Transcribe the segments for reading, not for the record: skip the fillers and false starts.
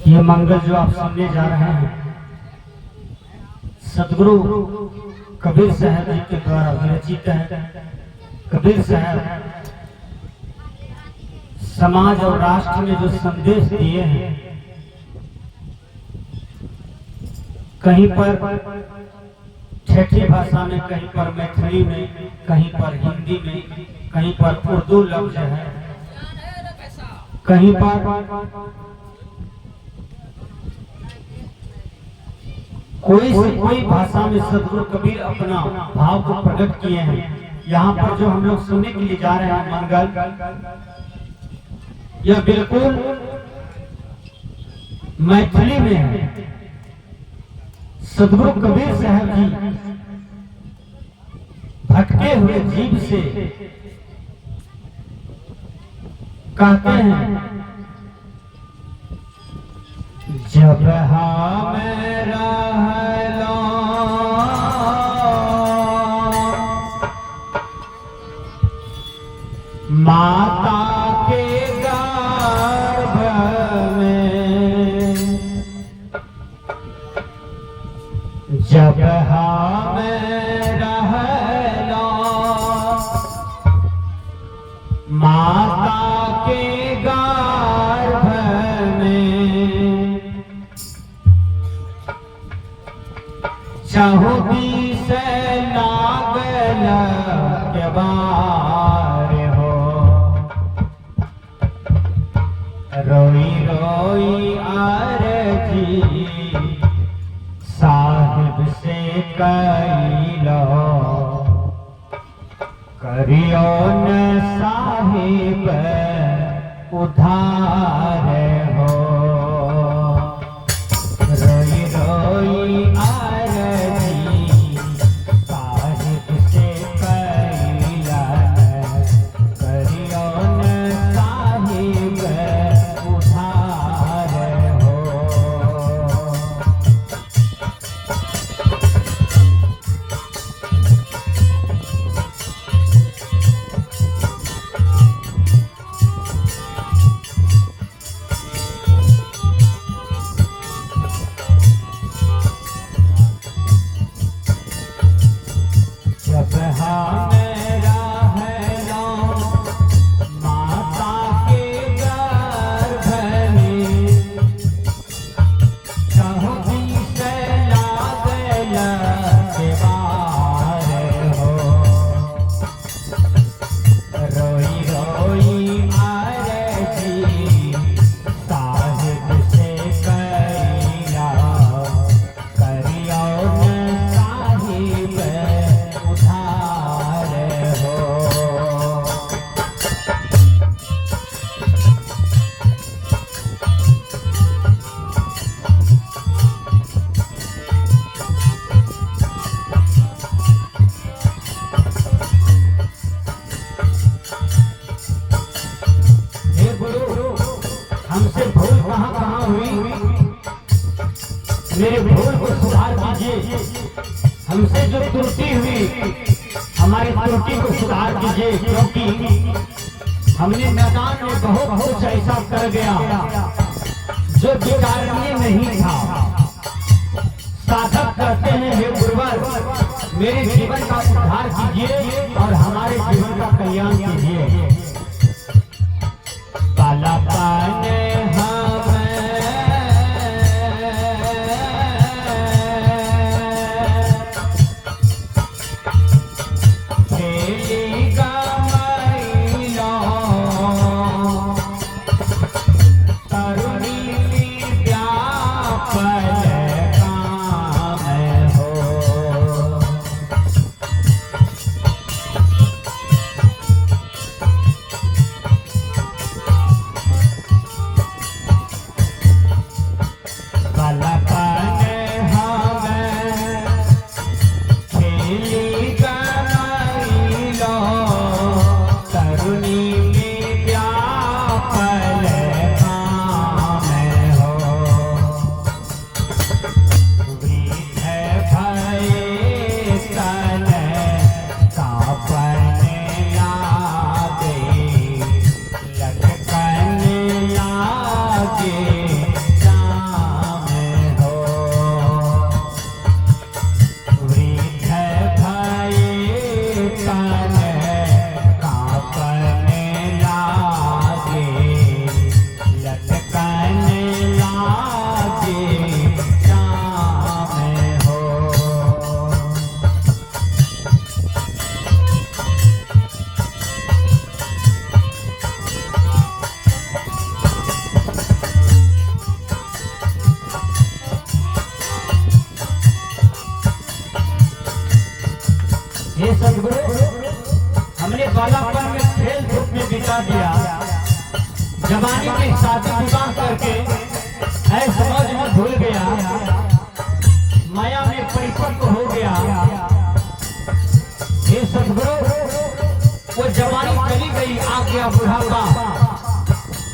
ये मंगल जो आप सुनने जा रहे हैं सदगुरु कबीर साहब जी के द्वारा विरचित है। कबीर साहब समाज और राष्ट्र में जो संदेश दिए हैं, कहीं पर ठेठी भाषा में, कहीं पर मैथिली में, कहीं पर हिंदी में, कहीं पर उर्दू लफ्ज है, कहीं पर कोई से कोई भाषा में सदगुरु कबीर अपना भाव को प्रकट किए हैं। यहाँ पर जो हम लोग सुनने के लिए जा रहे हैं मंगल, यह बिल्कुल मैथिली में है। सदगुरु कबीर साहब जी भटके हुए जीव से कहते हैं, जब हम रहलो माता के गर्भ में, जब हम रहलो माता के गर्भ में, चहुदी से लागल के बार हो, रोई रोई अर्जी साहिब से कैलो, करियो न साहिब उधार हो, रोई रोई मेरे भूल को सुधार कीजिए, हमसे जो त्रुटि हुई हमारी त्रुटि को सुधार कीजिए, क्योंकि हमने मैदान में बहुत कुछ ऐसा कर गया जो विकारणीय नहीं था। साधक कहते हैं, हे गुरुवर मेरे जीवन का सुधार कीजिए और हमारे जीवन का कल्याण कीजिए। बालापन जवानी में शादी विवाह करके ऐसे मौज में भूल गया, माया में परिपक्व हो गया। ये सदगुरु, वो जवानी चली गई, आ गया बुढ़ापा।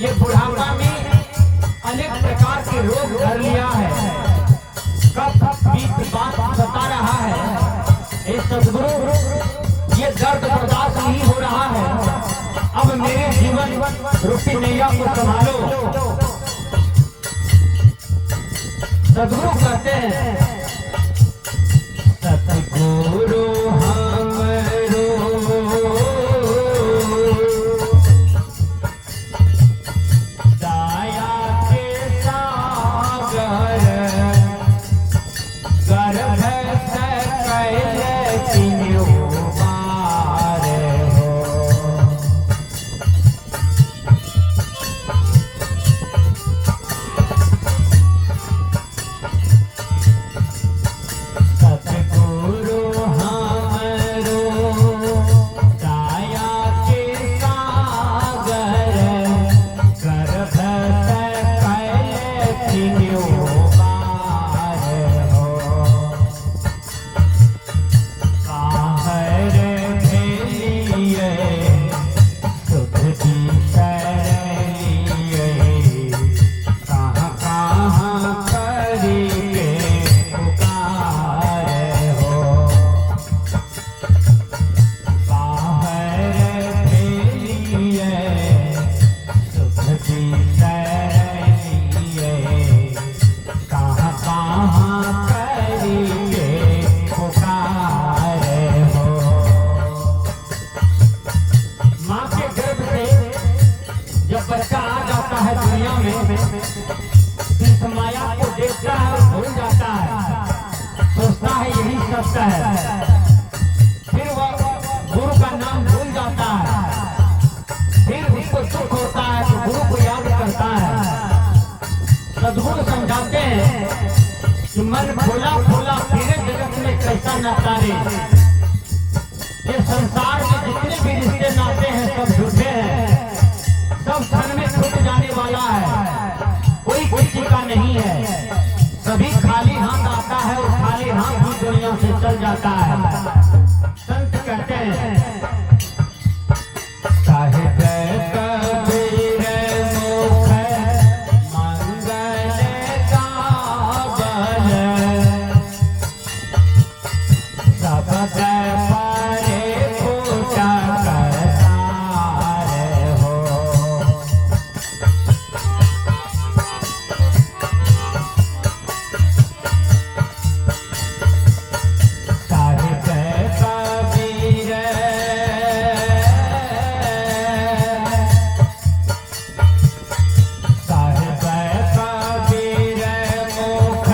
ये बुढ़ापा में अनेक प्रकार के रोग धर लिया है, कब बीत बात बता रहा है। ये सदगुरु, ये दर्द बर्दाश्त नहीं हो रहा है, अब मेरे जीवन रूपी नैया को संभालो। सदगुरु कहते हैं, सतगुरु हमरो दया के सागर, गर्भ से कैले किन्यो पार हो। सतगुरु हमरो दया के सागर, गर्भ से कैले किन्यो पार हो। काहर भेलिए सुख की शरणिए, कहाँ कहाँ करी के पुकार हो। काहर भेलिए सुख की शरणिए, कहाँ कहाँ करी के पुकार हो। माँ के गर्भ से जब बच्चा आ जाता है दुनिया में, इस माया को देखता है और भूल जाता है, सोचता है यही सत्य है। फिर वह गुरु का नाम भूल जाता है, फिर उसको दुख होता है तो गुरु को याद करता है। सदगुरु समझाते हैं कि मन भोला भोला फिरे जगत में कैसा नाता रे। ये संसार में जितने भी रिश्ते नाते हैं सब झूठे हैं, सब क्षण में छूट जाने वाला है, कोई किसी का नहीं है। सभी खाली हाथ आता है और खाली हाथ ही दुनिया से चल जाता है। संत कहते हैं, साहिब कबीर मुख मंगल गावल, सब पारे पूजा करतार हो। साहिब कबीर साहिब कबीर मुख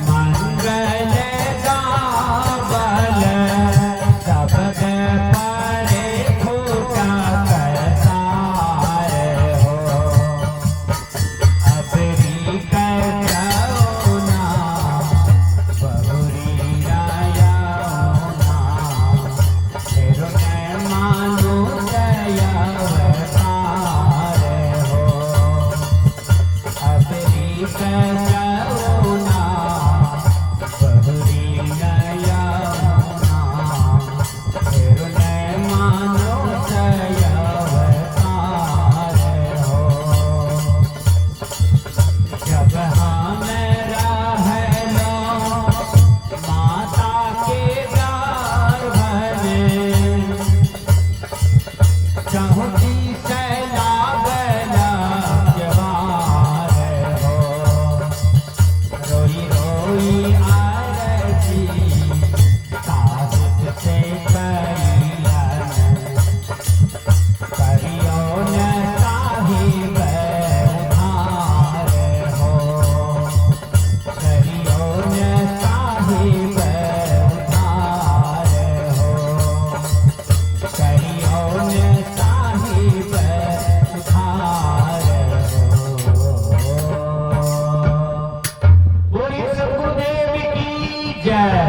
मंगल गावल, सब पारे पूजा करतार हो। अबरी करुणा बहुरी रायाना, फिर मैं मानो दया अवतार हो। अबरी